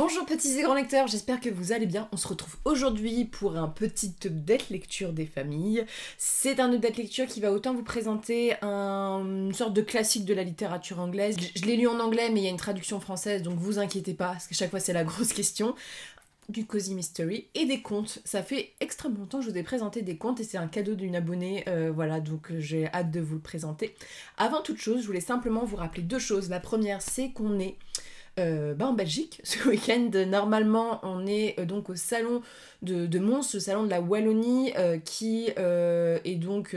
Bonjour petits et grands lecteurs, j'espère que vous allez bien. On se retrouve aujourd'hui pour un petit update lecture des familles. C'est un update lecture qui va autant vous présenter une sorte de classique de la littérature anglaise. Je l'ai lu en anglais mais il y a une traduction française, donc vous inquiétez pas, parce que chaque fois c'est la grosse question. Du cozy mystery et des contes. Ça fait extrêmement longtemps que je vous ai présenté des contes et c'est un cadeau d'une abonnée, voilà, donc j'ai hâte de vous le présenter. Avant toute chose, je voulais simplement vous rappeler deux choses. La première, c'est qu'on est en Belgique ce week-end. Normalement on est donc au salon de Mons, le salon de la Wallonie qui est donc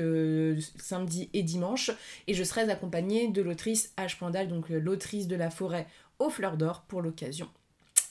samedi et dimanche, et je serai accompagnée de l'autrice H. Poindal, donc l'autrice de La Forêt aux fleurs d'or pour l'occasion.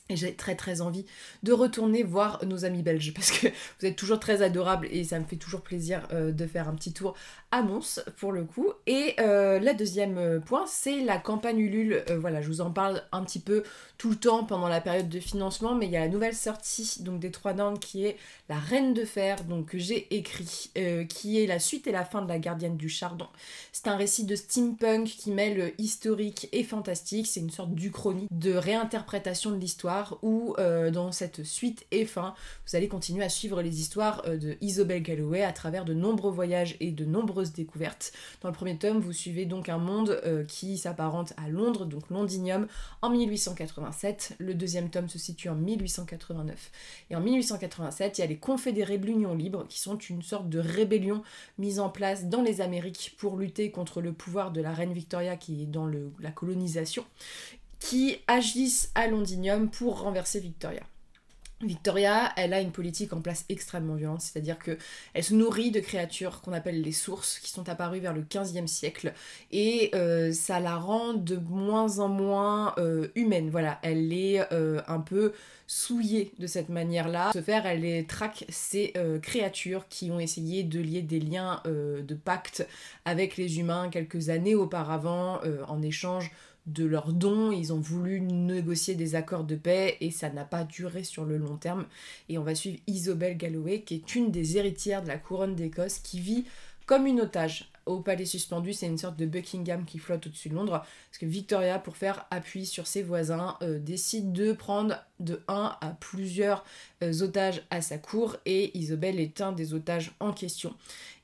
Et j'ai très envie de retourner voir nos amis belges parce que vous êtes toujours très adorables et ça me fait toujours plaisir de faire un petit tour à Mons pour le coup. Et la deuxième point, c'est la campagne Ulule. Voilà, je vous en parle un petit peu tout le temps pendant la période de financement, mais il y a la nouvelle sortie donc des Trois Dames qui est La Reine de Fer, donc que j'ai écrit, qui est la suite et la fin de La Gardienne du Chardon. C'est un récit de steampunk qui mêle historique et fantastique. C'est une sorte d'uchronie, de réinterprétation de l'histoire où dans cette suite et fin, vous allez continuer à suivre les histoires de Isobel Galloway à travers de nombreux voyages et de nombreuses découvertes. Dans le premier tome, vous suivez donc un monde qui s'apparente à Londres, donc Londinium, en 1887. Le deuxième tome se situe en 1889. Et en 1887, il y a les Confédérés de l'Union Libre, qui sont une sorte de rébellion mise en place dans les Amériques pour lutter contre le pouvoir de la reine Victoria qui est dans la colonisation, qui agissent à Londinium pour renverser Victoria. Victoria, elle a une politique en place extrêmement violente, c'est-à-dire qu'elle se nourrit de créatures qu'on appelle les sources, qui sont apparues vers le 15e siècle, et ça la rend de moins en moins humaine. Voilà, elle est un peu souillée de cette manière-là. Ce faire, elle traque ces créatures qui ont essayé de lier des liens de pacte avec les humains quelques années auparavant, en échange de leurs dons. Ils ont voulu négocier des accords de paix et ça n'a pas duré sur le long terme. Et on va suivre Isobel Galloway, qui est une des héritières de la couronne d'Écosse, qui vit comme une otage au palais suspendu. C'est une sorte de Buckingham qui flotte au-dessus de Londres, parce que Victoria, pour faire appui sur ses voisins, décide de prendre de 1 à plusieurs otages à sa cour, et Isobel est un des otages en question.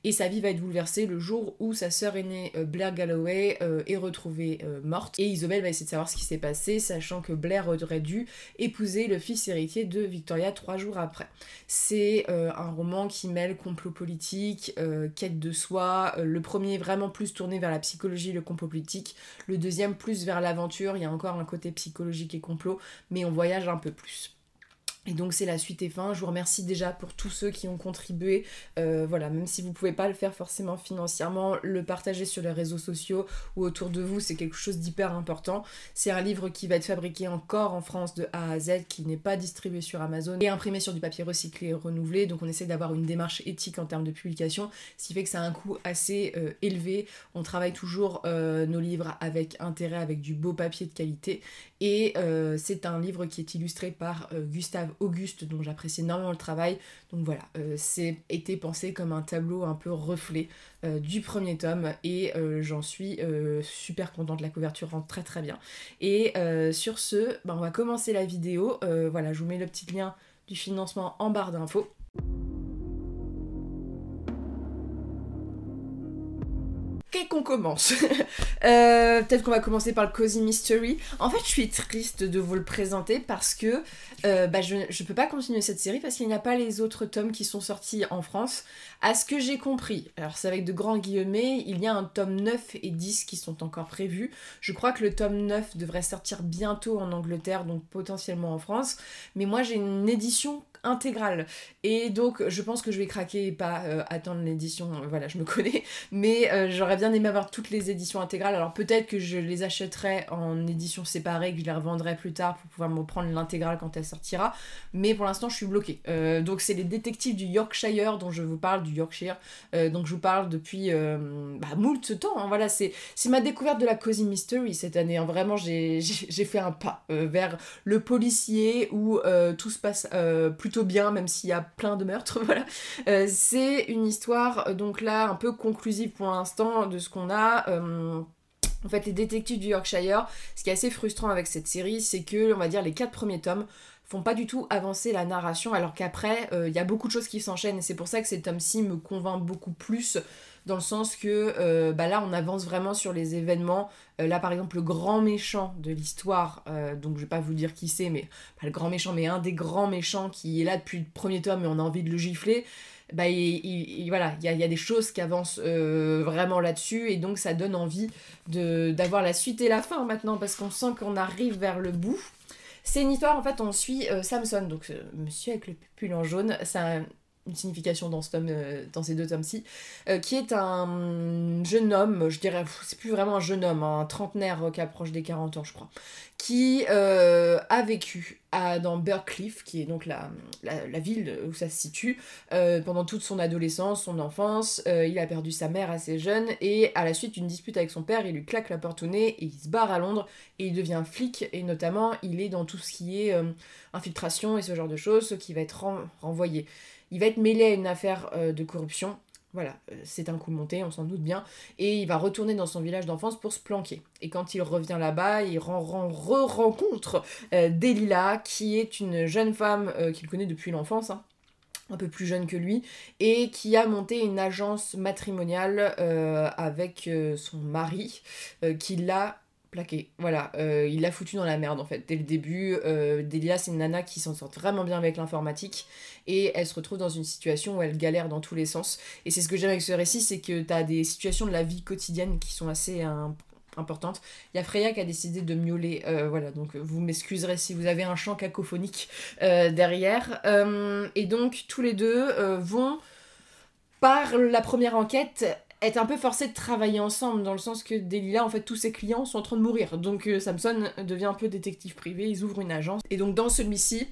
Et sa vie va être bouleversée le jour où sa sœur aînée Blair Galloway est retrouvée morte. Et Isobel va essayer de savoir ce qui s'est passé, sachant que Blair aurait dû épouser le fils héritier de Victoria 3 jours après. C'est un roman qui mêle complot politique, quête de soi. Le premier vraiment plus tourné vers la psychologie, le complot politique. Le deuxième plus vers l'aventure. Il y a encore un côté psychologique et complot, mais on voyage un peu plus. Et donc c'est la suite et fin. Je vous remercie déjà pour tous ceux qui ont contribué. Voilà, même si vous pouvez pas le faire forcément financièrement, le partager sur les réseaux sociaux ou autour de vous, c'est quelque chose d'hyper important. C'est un livre qui va être fabriqué encore en France de A à Z, qui n'est pas distribué sur Amazon et imprimé sur du papier recyclé et renouvelé. Donc on essaie d'avoir une démarche éthique en termes de publication, ce qui fait que ça a un coût assez élevé. On travaille toujours nos livres avec intérêt, avec du beau papier de qualité. Et c'est un livre qui est illustré par Gustave Auguste, dont j'apprécie énormément le travail. Donc voilà, c'est été pensé comme un tableau un peu reflet du premier tome, et j'en suis super contente. La couverture rentre très bien. Et sur ce, on va commencer la vidéo. Voilà, je vous mets le petit lien du financement en barre d'infos. Qu'on commence. Peut-être qu'on va commencer par le Cozy Mystery. En fait, je suis triste de vous le présenter parce que je peux pas continuer cette série parce qu'il n'y a pas les autres tomes qui sont sortis en France. À ce que j'ai compris, alors c'est avec de grands guillemets, il y a un tome 9 et 10 qui sont encore prévus. Je crois que le tome 9 devrait sortir bientôt en Angleterre, donc potentiellement en France. Mais moi, j'ai une édition intégrale. Et donc, je pense que je vais craquer et pas attendre l'édition. Voilà, je me connais. Mais j'aurais bien aimé avoir toutes les éditions intégrales. Alors peut-être que je les achèterai en édition séparée, que je les revendrai plus tard pour pouvoir me prendre l'intégrale quand elle sortira. Mais pour l'instant, je suis bloquée. Donc c'est les détectives du Yorkshire dont je vous parle, du Yorkshire. Donc je vous parle depuis moult temps. Hein. Voilà, c'est ma découverte de la Cozy Mystery cette année. Hein. Vraiment, j'ai fait un pas vers le policier où tout se passe plutôt bien, même s'il y a plein de meurtres. Voilà. C'est une histoire, donc là, un peu conclusive pour l'instant de ce qu'on a. En fait, les détectives du Yorkshire, ce qui est assez frustrant avec cette série, c'est que, on va dire, les 4 premiers tomes font pas du tout avancer la narration, alors qu'après, il y a beaucoup de choses qui s'enchaînent, et c'est pour ça que cet tome-ci me convainc beaucoup plus, dans le sens que là, on avance vraiment sur les événements. Là, par exemple, le grand méchant de l'histoire, donc je vais pas vous dire qui c'est, mais pas le grand méchant, mais un des grands méchants qui est là depuis le premier tome et on a envie de le gifler, bah, voilà, il y a des choses qui avancent vraiment là-dessus, et donc ça donne envie d'avoir la suite et la fin maintenant, parce qu'on sent qu'on arrive vers le bout. C'est une histoire, en fait, on suit Samson, donc monsieur avec le pull en jaune, ça a une signification dans, dans ces 2 tomes-ci, qui est un jeune homme, je dirais, c'est plus vraiment un jeune homme, un trentenaire qui approche des 40 ans, je crois, qui a vécu dans Burcliffe, qui est donc la ville où ça se situe, pendant toute son adolescence, son enfance. Il a perdu sa mère assez jeune, et à la suite d'une dispute avec son père, il lui claque la porte au nez, et il se barre à Londres, et il devient flic, et notamment, il est dans tout ce qui est infiltration et ce genre de choses, ce qui va être renvoyé. Il va être mêlé à une affaire de corruption. Voilà, c'est un coup monté, on s'en doute bien. Et il va retourner dans son village d'enfance pour se planquer. Et quand il revient là-bas, il rencontre Delilah, qui est une jeune femme qu'il connaît depuis l'enfance, hein, un peu plus jeune que lui, et qui a monté une agence matrimoniale avec son mari, qui l'a plaqué. Voilà, il l'a foutu dans la merde en fait dès le début. Delia, c'est une nana qui s'en sort vraiment bien avec l'informatique, et elle se retrouve dans une situation où elle galère dans tous les sens. Et c'est ce que j'aime avec ce récit, c'est que t'as des situations de la vie quotidienne qui sont assez importante. Il y a Freya qui a décidé de miauler, voilà, donc vous m'excuserez si vous avez un chant cacophonique derrière. Et donc tous les deux vont, par la première enquête, être un peu forcés de travailler ensemble, dans le sens que Delilah, en fait, tous ses clients sont en train de mourir. Donc Samson devient un peu détective privé, ils ouvrent une agence. Et donc dans celui-ci,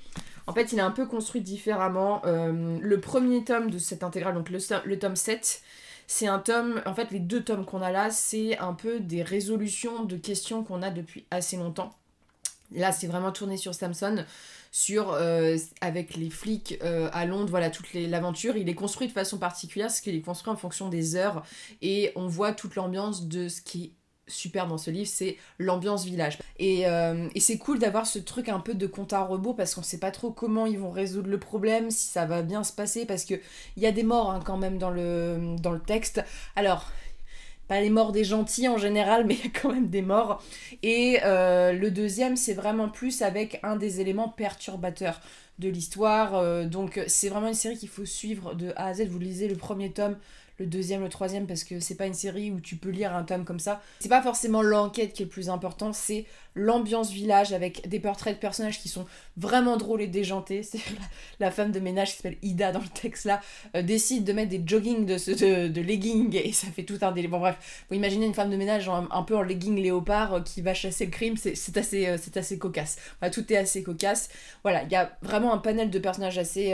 en fait, il est un peu construit différemment. Le premier tome de cette intégrale, donc le tome 7, c'est un tome, en fait les 2 tomes qu'on a là, c'est un peu des résolutions de questions qu'on a depuis assez longtemps. Là, c'est vraiment tourné sur Samson, avec les flics à Londres, voilà, toute l'aventure. Il est construit de façon particulière, parce qu'il est construit en fonction des heures, et on voit toute l'ambiance de ce qui est super dans ce livre, c'est l'ambiance village. Et c'est cool d'avoir ce truc un peu de compte à rebours, parce qu'on sait pas trop comment ils vont résoudre le problème, si ça va bien se passer, parce que il y a des morts hein, quand même dans le texte. Alors, pas les morts des gentils en général, mais il y a quand même des morts. Et le deuxième, c'est vraiment plus avec un des éléments perturbateurs de l'histoire. Donc c'est vraiment une série qu'il faut suivre de A à Z. Vous lisez le premier tome, le deuxième, le troisième, parce que c'est pas une série où tu peux lire un tome comme ça. C'est pas forcément l'enquête qui est le plus important, c'est l'ambiance village, avec des portraits de personnages qui sont vraiment drôles et déjantés. C'est la femme de ménage qui s'appelle Ida dans le texte là, décide de mettre des jogging de leggings, et ça fait tout un délire. Bon bref, vous imaginez une femme de ménage un peu en legging léopard qui va chasser le crime, c'est assez cocasse. Voilà, tout est assez cocasse. Voilà, il y a vraiment un panel de personnages assez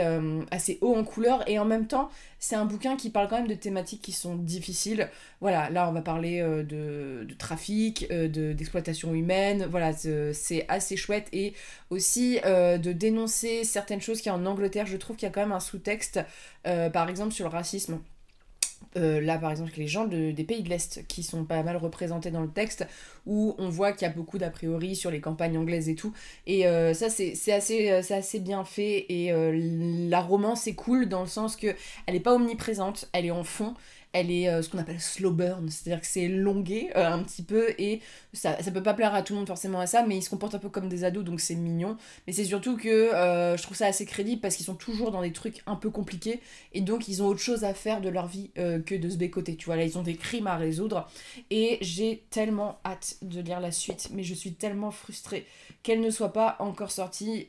haut en couleur, et en même temps, c'est un bouquin qui parle quand même de thématiques qui sont difficiles. Voilà, là on va parler de trafic, d'exploitation humaine. Voilà, c'est assez chouette, et aussi de dénoncer certaines choses qu'il y a en Angleterre. Je trouve qu'il y a quand même un sous-texte, par exemple sur le racisme. Là par exemple les gens des pays de l'Est qui sont pas mal représentés dans le texte, où on voit qu'il y a beaucoup d'a priori sur les campagnes anglaises et tout, et ça c'est assez bien fait, et la romance est cool dans le sens que elle est pas omniprésente, elle est en fond, elle est ce qu'on appelle slow burn, c'est-à-dire que c'est longué un petit peu, et ça peut pas plaire à tout le monde forcément à ça, mais ils se comportent un peu comme des ados, donc c'est mignon. Mais c'est surtout que je trouve ça assez crédible, parce qu'ils sont toujours dans des trucs un peu compliqués, et donc ils ont autre chose à faire de leur vie que de se bécoter, tu vois. Là ils ont des crimes à résoudre, et j'ai tellement hâte de lire la suite, mais je suis tellement frustrée qu'elle ne soit pas encore sortie.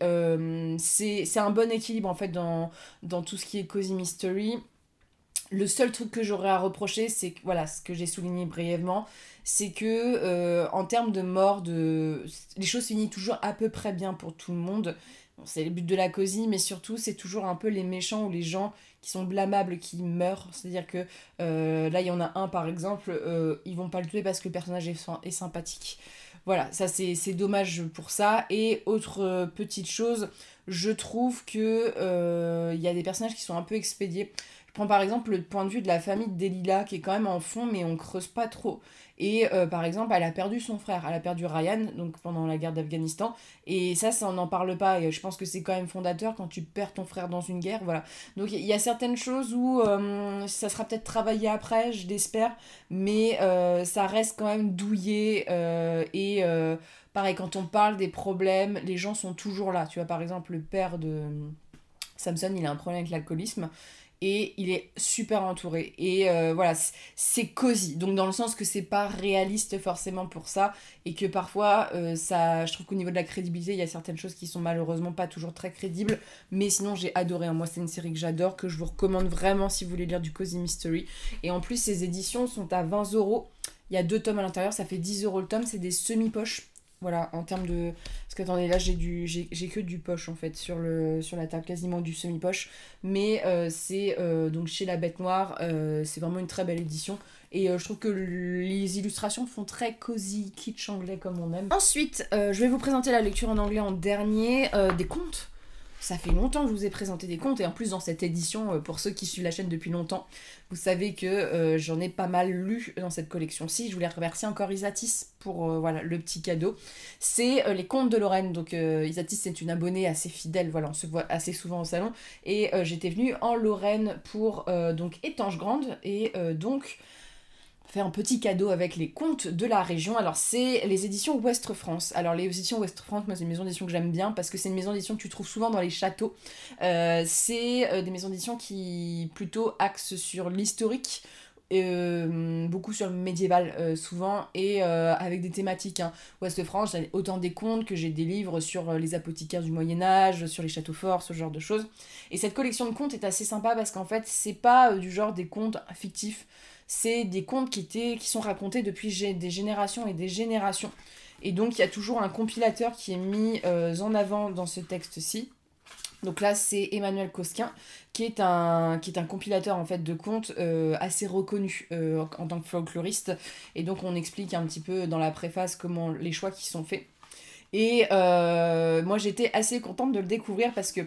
C'est un bon équilibre en fait dans tout ce qui est cozy mystery. Le seul truc que j'aurais à reprocher, c'est que, voilà, ce que j'ai souligné brièvement, c'est que en termes de mort, les choses finissent toujours à peu près bien pour tout le monde. Bon, c'est le but de la cosy, mais surtout c'est toujours un peu les méchants ou les gens qui sont blâmables qui meurent. C'est-à-dire que là il y en a un par exemple, ils vont pas le tuer parce que le personnage est sympathique. Voilà, ça c'est dommage pour ça. Et autre petite chose, je trouve que y a des personnages qui sont un peu expédiés. Je prends par exemple le point de vue de la famille de Delilah, qui est quand même en fond, mais on creuse pas trop. Et par exemple, elle a perdu son frère, elle a perdu Ryan, donc pendant la guerre d'Afghanistan, et ça on n'en parle pas, et je pense que c'est quand même fondateur quand tu perds ton frère dans une guerre, voilà. Donc il y a certaines choses où ça sera peut-être travaillé après, je l'espère, mais ça reste quand même douillé, pareil, quand on parle des problèmes, les gens sont toujours là. Tu vois, par exemple, le père de Samson, il a un problème avec l'alcoolisme et il est super entouré. Et voilà, c'est cosy. Donc, dans le sens que c'est pas réaliste forcément pour ça et que parfois, je trouve qu'au niveau de la crédibilité, il y a certaines choses qui sont malheureusement pas toujours très crédibles. Mais sinon, j'ai adoré, hein. Moi, c'est une série que j'adore, que je vous recommande vraiment si vous voulez lire du Cozy Mystery. Et en plus, ces éditions sont à 20 €. Il y a 2 tomes à l'intérieur, ça fait 10 € le tome, c'est des semi-poches. Voilà, en termes de... Parce que attendez, là j'ai que du poche en fait sur la table, quasiment du semi-poche. Mais c'est donc chez La Bête Noire, c'est vraiment une très belle édition. Et je trouve que les illustrations font très cosy, kitsch anglais comme on aime. Ensuite, je vais vous présenter la lecture en anglais en dernier, des contes. Ça fait longtemps que je vous ai présenté des contes, et en plus dans cette édition, pour ceux qui suivent la chaîne depuis longtemps, vous savez que j'en ai pas mal lu dans cette collection-ci. Je voulais remercier encore Isatis pour voilà, le petit cadeau. C'est les contes de Lorraine, donc Isatis c'est une abonnée assez fidèle, voilà, on se voit assez souvent au salon, et j'étais venue en Lorraine pour donc Étanche Grande, et donc... faire un petit cadeau avec les contes de la région. Alors c'est les éditions Ouest France. Alors les éditions Ouest France, moi c'est une maison d'édition que j'aime bien parce que c'est une maison d'édition que tu trouves souvent dans les châteaux. C'est des maisons d'édition qui plutôt axent sur l'historique, beaucoup sur le médiéval souvent, et avec des thématiques, hein. Ouest France, j'ai autant des contes que j'ai des livres sur les apothicaires du Moyen-Âge, sur les châteaux forts, ce genre de choses. Et cette collection de contes est assez sympa parce qu'en fait c'est pas du genre des contes fictifs, c'est des contes qui sont racontés depuis des générations et des générations. Et donc il y a toujours un compilateur qui est mis en avant dans ce texte-ci. Donc là, c'est Emmanuel Cosquin, qui est un compilateur en fait de contes assez reconnu en tant que folkloriste. Et donc on explique un petit peu dans la préface comment les choix qui sont faits. Et moi j'étais assez contente de le découvrir parce que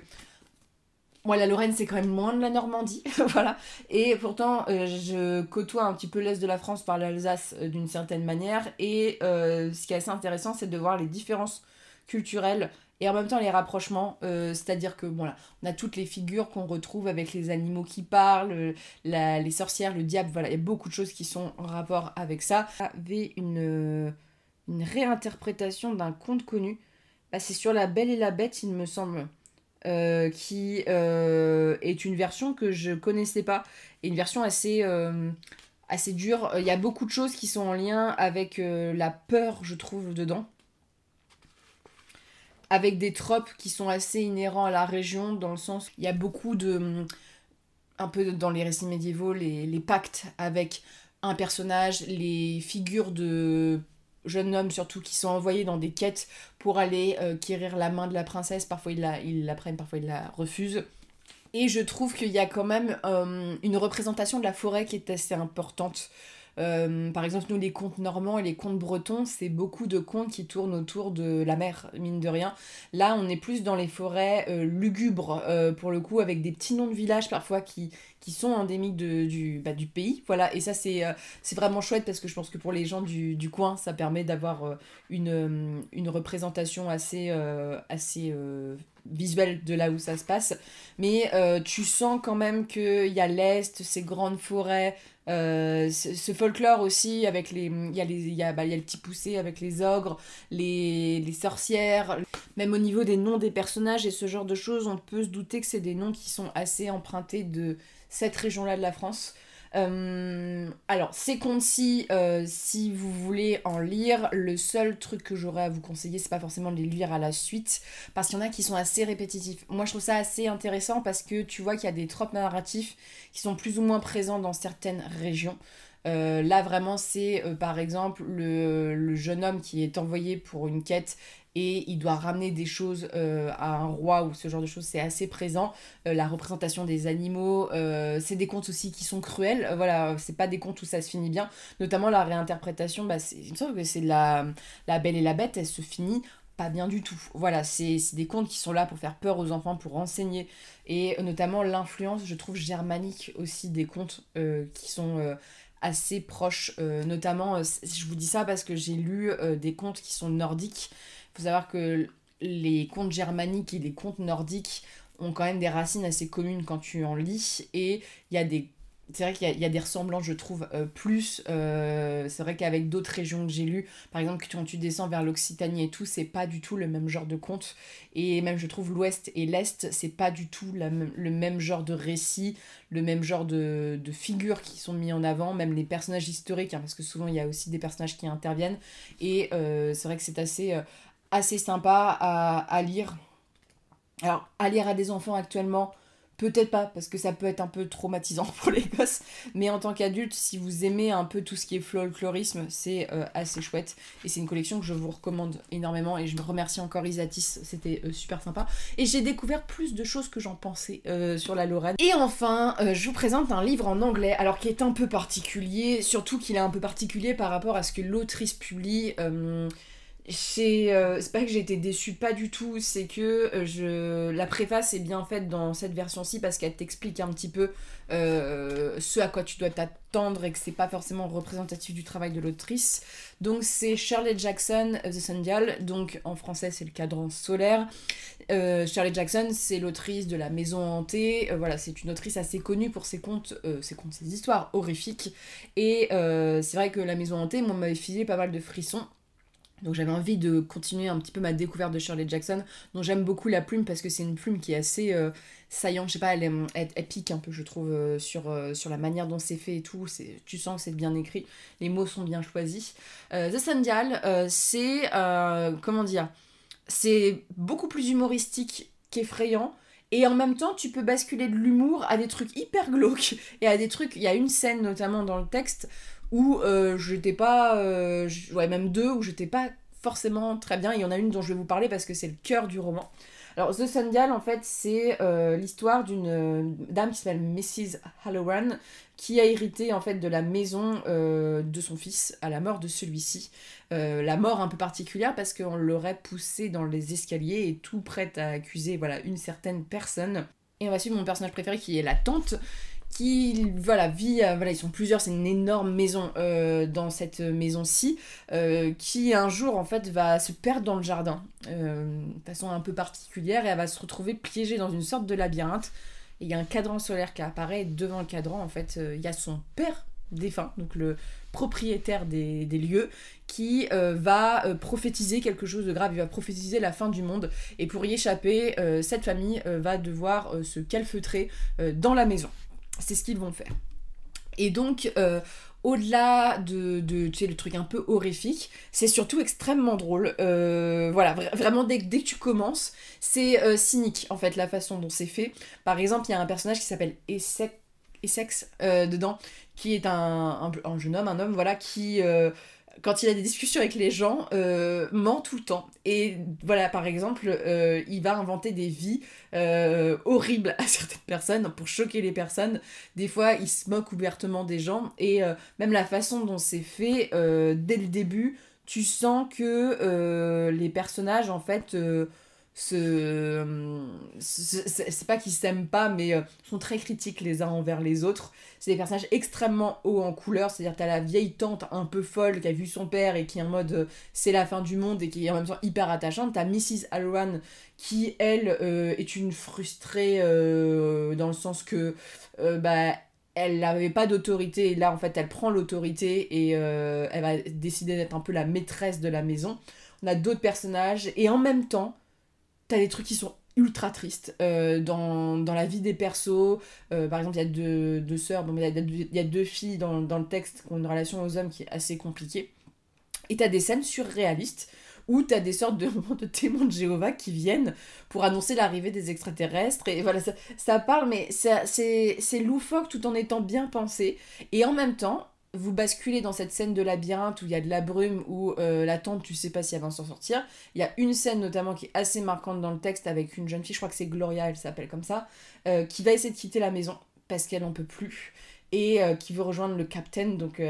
moi, la Lorraine, c'est quand même loin de la Normandie, voilà. Et pourtant, je côtoie un petit peu l'Est de la France par l'Alsace d'une certaine manière. Et ce qui est assez intéressant, c'est de voir les différences culturelles et en même temps les rapprochements. C'est-à-dire que, bon, là, on a toutes les figures qu'on retrouve avec les animaux qui parlent, les sorcières, le diable, voilà. Il y a beaucoup de choses qui sont en rapport avec ça. Avait une réinterprétation d'un conte connu. Bah, c'est sur La Belle et la Bête, il me semble. Qui est une version que je connaissais pas, et une version assez dure. Il y a beaucoup de choses qui sont en lien avec la peur, je trouve, dedans, avec des tropes qui sont assez inhérents à la région, dans le sens il y a beaucoup de... un peu dans les récits médiévaux, les pactes avec un personnage, les figures de jeunes hommes surtout qui sont envoyés dans des quêtes pour aller quérir la main de la princesse. Parfois ils la prennent, parfois ils la refusent. Et je trouve qu'il y a quand même une représentation de la forêt qui est assez importante. Par exemple, nous, les contes normands et les contes bretons, c'est beaucoup de contes qui tournent autour de la mer, mine de rien. Là, on est plus dans les forêts lugubres, pour le coup, avec des petits noms de villages parfois qui sont endémiques du pays. Voilà, et ça, c'est vraiment chouette parce que je pense que pour les gens du coin, ça permet d'avoir une représentation assez visuelle de là où ça se passe. Mais tu sens quand même qu'il y a l'Est, ces grandes forêts. Ce folklore aussi avec il y a le petit poussé avec les ogres, les sorcières, même au niveau des noms des personnages et ce genre de choses, on peut se douter que c'est des noms qui sont assez empruntés de cette région-là de la France. Alors, ces contes-ci, si vous voulez en lire, le seul truc que j'aurais à vous conseiller, c'est pas forcément de les lire à la suite, parce qu'il y en a qui sont assez répétitifs. Moi, je trouve ça assez intéressant parce que tu vois qu'il y a des tropes narratifs qui sont plus ou moins présents dans certaines régions. Là, vraiment, c'est par exemple le jeune homme qui est envoyé pour une quête et il doit ramener des choses à un roi ou ce genre de choses, c'est assez présent. La représentation des animaux, c'est des contes aussi qui sont cruels, voilà, c'est pas des contes où ça se finit bien, notamment la réinterprétation, il me semble que c'est la Belle et la Bête, elle se finit pas bien du tout. Voilà, c'est des contes qui sont là pour faire peur aux enfants, pour enseigner, et notamment l'influence, je trouve, germanique aussi des contes qui sont assez proches, notamment, je vous dis ça parce que j'ai lu des contes qui sont nordiques. Il faut savoir que les contes germaniques et les contes nordiques ont quand même des racines assez communes quand tu en lis, et il y a des c'est vrai qu'il y a des ressemblances, je trouve, plus. C'est vrai qu'avec d'autres régions que j'ai lues, par exemple, quand tu descends vers l'Occitanie et tout, c'est pas du tout le même genre de conte. Et même, je trouve, l'Ouest et l'Est, c'est pas du tout le même genre de récit, le même genre de figures qui sont mis en avant, même les personnages historiques, hein, parce que souvent, il y a aussi des personnages qui interviennent. Et c'est vrai que c'est assez sympa à lire. Alors, à lire à des enfants actuellement, peut-être pas, parce que ça peut être un peu traumatisant pour les gosses, mais en tant qu'adulte, si vous aimez un peu tout ce qui est folklorisme, c'est assez chouette. Et c'est une collection que je vous recommande énormément, et je me remercie encore Isatis, c'était super sympa. Et j'ai découvert plus de choses que j'en pensais sur la Lorraine. Et enfin, je vous présente un livre en anglais, alors qui est un peu particulier, surtout qu'il est un peu particulier par rapport à ce que l'autrice publie. C'est pas que j'ai été déçue, pas du tout, c'est que la préface est bien faite dans cette version-ci parce qu'elle t'explique un petit peu ce à quoi tu dois t'attendre et que c'est pas forcément représentatif du travail de l'autrice. Donc c'est Shirley Jackson, The Sundial, donc en français c'est le cadran solaire. Shirley Jackson, c'est l'autrice de La Maison Hantée, voilà, c'est une autrice assez connue pour ses contes, ses histoires horrifiques. Et c'est vrai que La Maison Hantée, moi, m'avait filé pas mal de frissons. Donc j'avais envie de continuer un petit peu ma découverte de Shirley Jackson, dont j'aime beaucoup la plume parce que c'est une plume qui est assez saillante, je sais pas, elle pique un peu, je trouve, sur la manière dont c'est fait et tout, tu sens que c'est bien écrit, les mots sont bien choisis. The Sundial, c'est, comment dire, c'est beaucoup plus humoristique qu'effrayant, et en même temps, tu peux basculer de l'humour à des trucs hyper glauques, et à des trucs, il y a une scène notamment dans le texte, où j'étais pas... ouais, même deux, où j'étais pas forcément très bien. Il y en a une dont je vais vous parler parce que c'est le cœur du roman. Alors, The Sundial, en fait, c'est l'histoire d'une dame qui s'appelle Mrs. Halloran, qui a hérité, en fait, de la maison de son fils à la mort de celui-ci. La mort un peu particulière parce qu'on l'aurait poussé dans les escaliers et tout prête à accuser, voilà, une certaine personne. Et on va suivre mon personnage préféré qui est la tante, qui voilà, vit, voilà, ils sont plusieurs, c'est une énorme maison dans cette maison-ci, qui un jour en fait va se perdre dans le jardin, de façon un peu particulière, et elle va se retrouver piégée dans une sorte de labyrinthe, et il y a un cadran solaire qui apparaît, et devant le cadran en fait il y a son père défunt, donc le propriétaire des lieux, qui va prophétiser quelque chose de grave, il va prophétiser la fin du monde, et pour y échapper, cette famille va devoir se calfeutrer dans la maison. C'est ce qu'ils vont faire. Et donc, au-delà de tu sais, le truc un peu horrifique, c'est surtout extrêmement drôle. Voilà, vraiment, dès que tu commences, c'est cynique, en fait, la façon dont c'est fait. Par exemple, il y a un personnage qui s'appelle Essex dedans, qui est un jeune homme, un homme, voilà, qui... quand il a des discussions avec les gens, ment tout le temps. Et voilà, par exemple, il va inventer des vies horribles à certaines personnes pour choquer les personnes. Des fois, il se moque ouvertement des gens. Et même la façon dont c'est fait, dès le début, tu sens que les personnages, en fait... c'est pas qu'ils s'aiment pas, mais sont très critiques les uns envers les autres. C'est des personnages extrêmement hauts en couleur, c'est-à-dire t'as la vieille tante un peu folle qui a vu son père et qui est en mode c'est la fin du monde et qui est en même temps hyper attachante. T'as Mrs. Halloran qui, elle, est une frustrée dans le sens que bah, elle n'avait pas d'autorité, et là en fait elle prend l'autorité et elle va décider d'être un peu la maîtresse de la maison. On a d'autres personnages et en même temps t'as des trucs qui sont ultra tristes dans la vie des persos. Par exemple, il y a deux sœurs, bon, il y a deux filles dans le texte qui ont une relation aux hommes qui est assez compliquée. Et t'as des scènes surréalistes où t'as des sortes de témoins de Jéhovah qui viennent pour annoncer l'arrivée des extraterrestres. Et voilà, ça parle, mais c'est loufoque tout en étant bien pensé. Et en même temps, vous basculez dans cette scène de labyrinthe où il y a de la brume, où la tante, tu sais pas si elle va s'en sortir. Il y a une scène notamment qui est assez marquante dans le texte avec une jeune fille, je crois que c'est Gloria, elle s'appelle comme ça, qui va essayer de quitter la maison parce qu'elle en peut plus. et qui veut rejoindre le capitaine, donc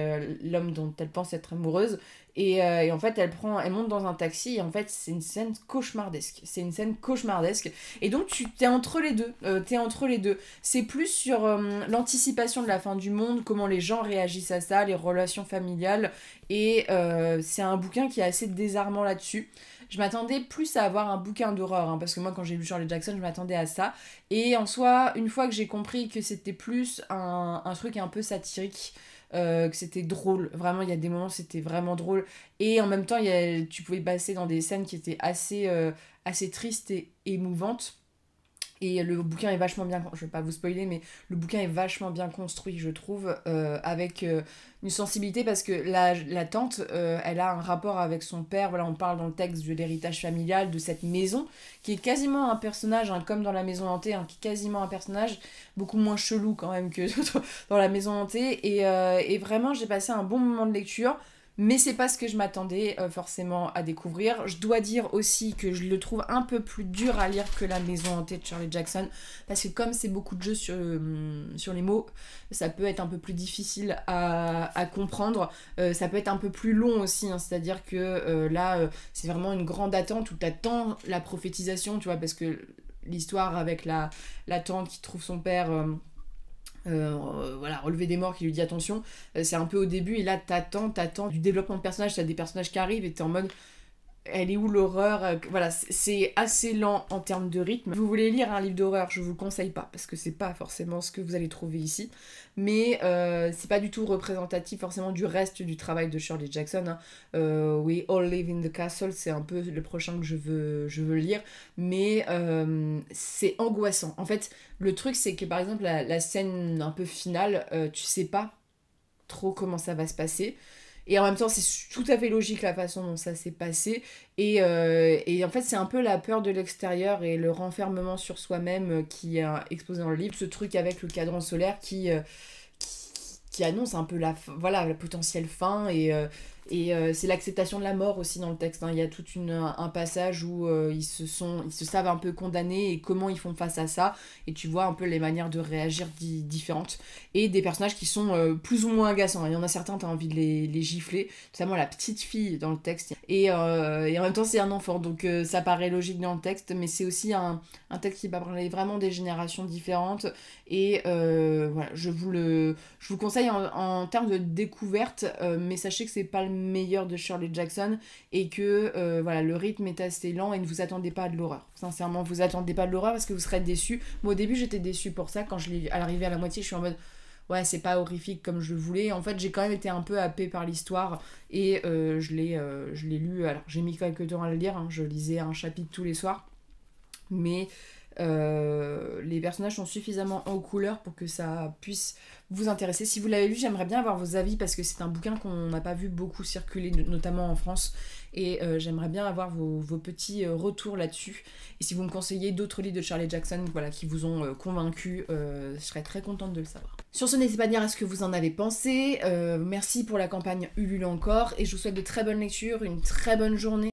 l'homme dont elle pense être amoureuse. Et en fait, elle monte dans un taxi et en fait, c'est une scène cauchemardesque. C'est une scène cauchemardesque. Et donc, t'es entre les deux. C'est plus sur l'anticipation de la fin du monde, comment les gens réagissent à ça, les relations familiales. Et c'est un bouquin qui est assez désarmant là-dessus. Je m'attendais plus à avoir un bouquin d'horreur, hein, parce que moi, quand j'ai lu Shirley Jackson, je m'attendais à ça. Et en soi, une fois que j'ai compris que c'était plus un truc un peu satirique, que c'était drôle, vraiment il y a des moments où c'était vraiment drôle, et en même temps tu pouvais passer dans des scènes qui étaient assez tristes et émouvantes. Et le bouquin est vachement bien, je vais pas vous spoiler, mais le bouquin est vachement bien construit, je trouve, avec une sensibilité, parce que la tante, elle a un rapport avec son père. Voilà, on parle dans le texte de l'héritage familial, de cette maison, qui est quasiment un personnage, hein, comme dans La Maison Hantée, hein, qui est quasiment un personnage, beaucoup moins chelou quand même que dans La Maison Hantée. Et vraiment, j'ai passé un bon moment de lecture. Mais c'est pas ce que je m'attendais forcément à découvrir. Je dois dire aussi que je le trouve un peu plus dur à lire que La Maison Hantée de Shirley Jackson, parce que comme c'est beaucoup de jeux sur les mots, ça peut être un peu plus difficile à comprendre. Ça peut être un peu plus long aussi, hein, c'est-à-dire que là, c'est vraiment une grande attente où t'attends la prophétisation, tu vois, parce que l'histoire avec la tante qui trouve son père... voilà, relever des morts, qui lui dit attention, c'est un peu au début, et là t'attends du développement de personnages, t'as des personnages qui arrivent et t'es en mode elle est où l'horreur, voilà, c'est assez lent en termes de rythme. Vous voulez lire un livre d'horreur, je vous le conseille pas, parce que c'est pas forcément ce que vous allez trouver ici, mais c'est pas du tout représentatif forcément du reste du travail de Shirley Jackson, hein. We All Live in the Castle, c'est un peu le prochain que je veux lire, mais c'est angoissant. En fait, le truc c'est que par exemple la scène un peu finale, tu sais pas trop comment ça va se passer. Et en même temps, c'est tout à fait logique la façon dont ça s'est passé. Et en fait, c'est un peu la peur de l'extérieur et le renfermement sur soi-même qui est exposé dans le livre. Ce truc avec le cadran solaire qui annonce un peu la potentielle fin. Et c'est l'acceptation de la mort aussi dans le texte, hein. Il y a tout un passage où ils se savent un peu condamnés et comment ils font face à ça. Et tu vois un peu les manières de réagir différentes. Et des personnages qui sont plus ou moins agaçants. Il y en a certains, t'as envie de les gifler. Notamment la petite fille dans le texte. Et en même temps, c'est un enfant. Donc ça paraît logique dans le texte. Mais c'est aussi un texte qui va parler vraiment des générations différentes. Et voilà, je vous conseille en termes de découverte. Mais sachez que c'est pas le meilleur de Shirley Jackson et que voilà, le rythme est assez lent et ne vous attendez pas à de l'horreur. Sincèrement, vous attendez pas de l'horreur parce que vous serez déçus. Moi au début j'étais déçue pour ça, quand à l'arrivée à la moitié je suis en mode ouais, c'est pas horrifique comme je le voulais. En fait, j'ai quand même été un peu happée par l'histoire et je l'ai lu. Alors, j'ai mis quelques temps à le lire, hein. Je lisais un chapitre tous les soirs, mais les personnages sont suffisamment en couleur pour que ça puisse vous intéresser. Si vous l'avez lu, j'aimerais bien avoir vos avis parce que c'est un bouquin qu'on n'a pas vu beaucoup circuler, notamment en France, et j'aimerais bien avoir vos petits retours là-dessus. Et si vous me conseillez d'autres livres de Shirley Jackson, voilà, qui vous ont convaincu, je serais très contente de le savoir. Sur ce, n'hésitez pas à dire ce que vous en avez pensé. Merci pour la campagne Ulule encore, et je vous souhaite de très bonnes lectures, une très bonne journée.